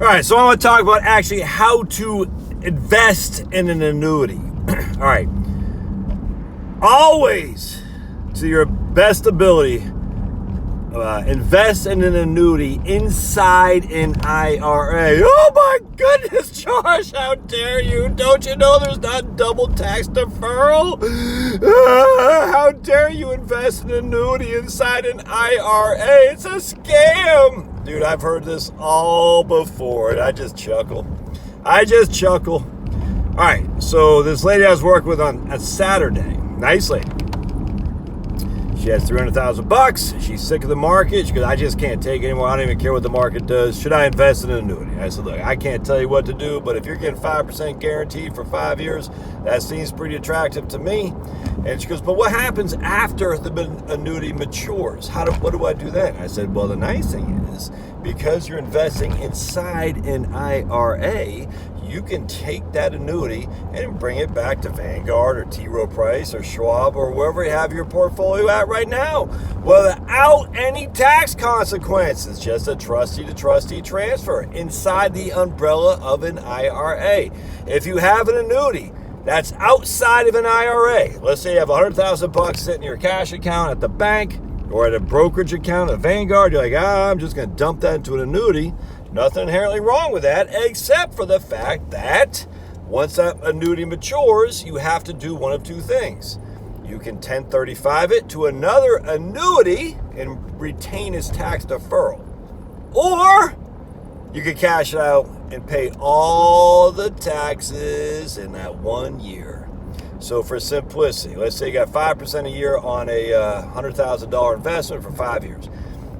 All right, so I want to talk about actually how to invest in an annuity. All right. Always, to your best ability, invest in an annuity inside an IRA. Oh my goodness, Josh, how dare you? Don't you know there's not double tax deferral? How dare you invest in an annuity inside an IRA? It's a scam. Dude, I've heard this all before, and I just chuckle. All right, so this lady I was working with on a Saturday, nice lady. She has $300,000. She's sick of the market. She goes, I just can't take it anymore. I don't even care what the market does. Should I invest in an annuity? I said, look, I can't tell you what to do, but if you're getting 5% guaranteed for 5 years, that seems pretty attractive to me. And she goes, but what happens after the annuity matures? What do I do then? I said, well, the nice thing is, because you're investing inside an IRA, you can take that annuity and bring it back to Vanguard or T. Rowe Price or Schwab or wherever you have your portfolio at right now without any tax consequences. Just a trustee-to-trustee transfer inside the umbrella of an IRA. If you have an annuity that's outside of an IRA, let's say you have $100,000 sitting in your cash account at the bank or at a brokerage account at Vanguard, you're like, I'm just going to dump that into an annuity. Nothing inherently wrong with that, except for the fact that once that annuity matures, you have to do one of two things. You can 1035 it to another annuity and retain its tax deferral. Or you can cash it out and pay all the taxes in that 1 year. So for simplicity, let's say you got 5% a year on a $100,000 investment for 5 years.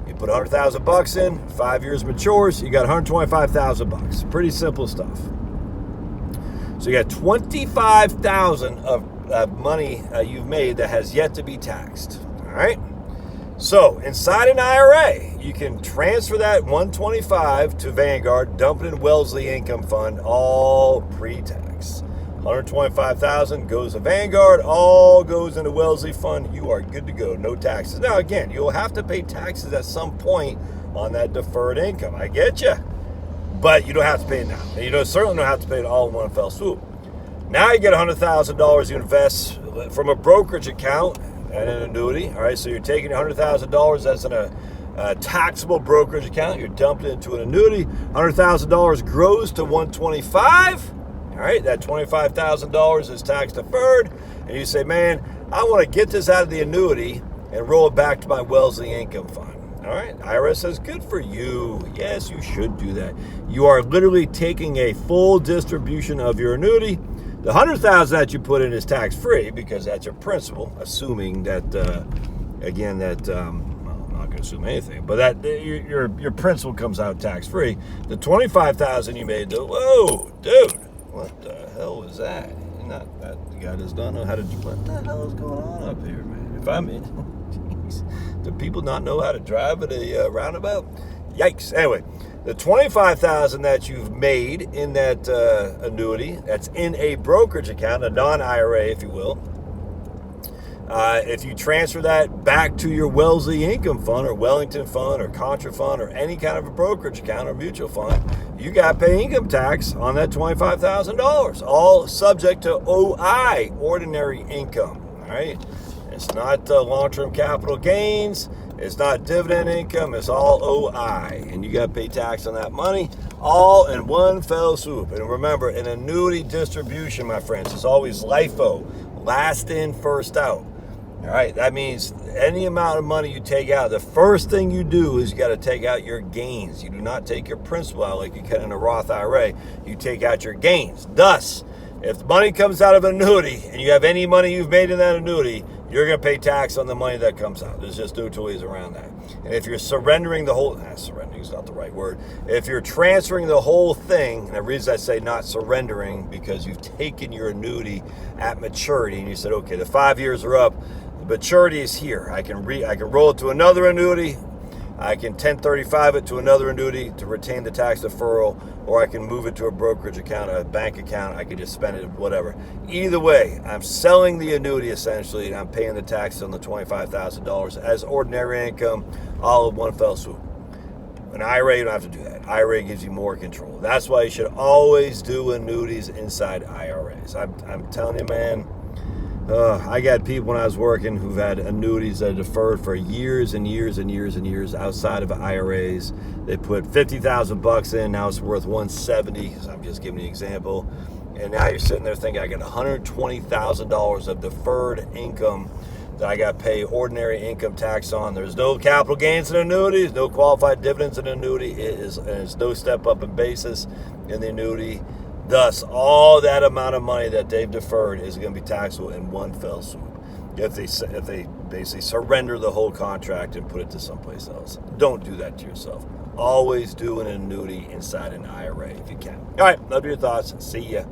You put $100,000 in, 5 years matures, you got $125,000. Pretty simple stuff. So you got $25,000 of money you've made that has yet to be taxed. All right. So inside an IRA, you can transfer that $125,000 to Vanguard, dump it in Wellesley Income Fund, all pre-tax. $125,000 goes to Vanguard, all goes into Wellesley Fund. You are good to go, no taxes. Now again, you'll have to pay taxes at some point on that deferred income. I get you, but you don't have to pay it now. And you certainly don't have to pay it all in one fell swoop. Now you get $100,000 you invest from a brokerage account and an annuity. All right, so you're taking $100,000 that's in a taxable brokerage account. You're dumping it into an annuity. $100,000 grows to $125,000. All right, that $25,000 is tax deferred, and you say, man, I want to get this out of the annuity and roll it back to my Wellesley Income Fund. All right, IRS says, good for you. Yes, you should do that. You are literally taking a full distribution of your annuity. The $100,000 that you put in is tax-free because that's your principal, assuming that, I'm not going to assume anything, but that your principal comes out tax-free. The $25,000 you made, whoa, dude. What the hell was that? That guy does not know how to do. What the hell is going on up here, man? If I'm in, geez, do people not know how to drive at a roundabout? Yikes! Anyway, the $25,000 that you've made in that annuity, that's in a brokerage account, a non-IRA, if you will. If you transfer that back to your Wellesley Income Fund or Wellington Fund or Contra Fund or any kind of a brokerage account or mutual fund, you got to pay income tax on that $25,000, all subject to OI, ordinary income. All right, it's not long-term capital gains, it's not dividend income, it's all OI, and you got to pay tax on that money all in one fell swoop. And remember, an annuity distribution, my friends, is always LIFO, last in, first out. All right, that means any amount of money you take out, the first thing you do is you got to take out your gains. You do not take your principal out like you can in a Roth IRA. You take out your gains. Thus, if the money comes out of an annuity and you have any money you've made in that annuity, you're going to pay tax on the money that comes out. There's just no two ways around that. And if you're surrendering the whole, surrendering is not the right word. If you're transferring the whole thing, and the reason I say not surrendering, because you've taken your annuity at maturity and you said, okay, the 5 years are up. Maturity is here. I can roll it to another annuity. I can 1035 it to another annuity to retain the tax deferral, or I can move it to a brokerage account, a bank account. I can just spend it, whatever. Either way, I'm selling the annuity essentially, and I'm paying the taxes on the $25,000 as ordinary income, all in one fell swoop. An IRA, you don't have to do that. IRA gives you more control. That's why you should always do annuities inside IRAs. I'm telling you, man. I got people when I was working who've had annuities that are deferred for years and years and years and years outside of IRAs. They put $50,000 in, now it's worth $170. So I'm just giving you an example. And now you're sitting there thinking, I got $120,000 of deferred income that I got to pay ordinary income tax on. There's no capital gains in annuities, no qualified dividends in annuity. It's no step up in basis in the annuity. Thus, all that amount of money that they've deferred is going to be taxable in one fell swoop if they basically surrender the whole contract and put it to someplace else. Don't do that to yourself. Always do an annuity inside an IRA if you can. All right, love your thoughts. See ya.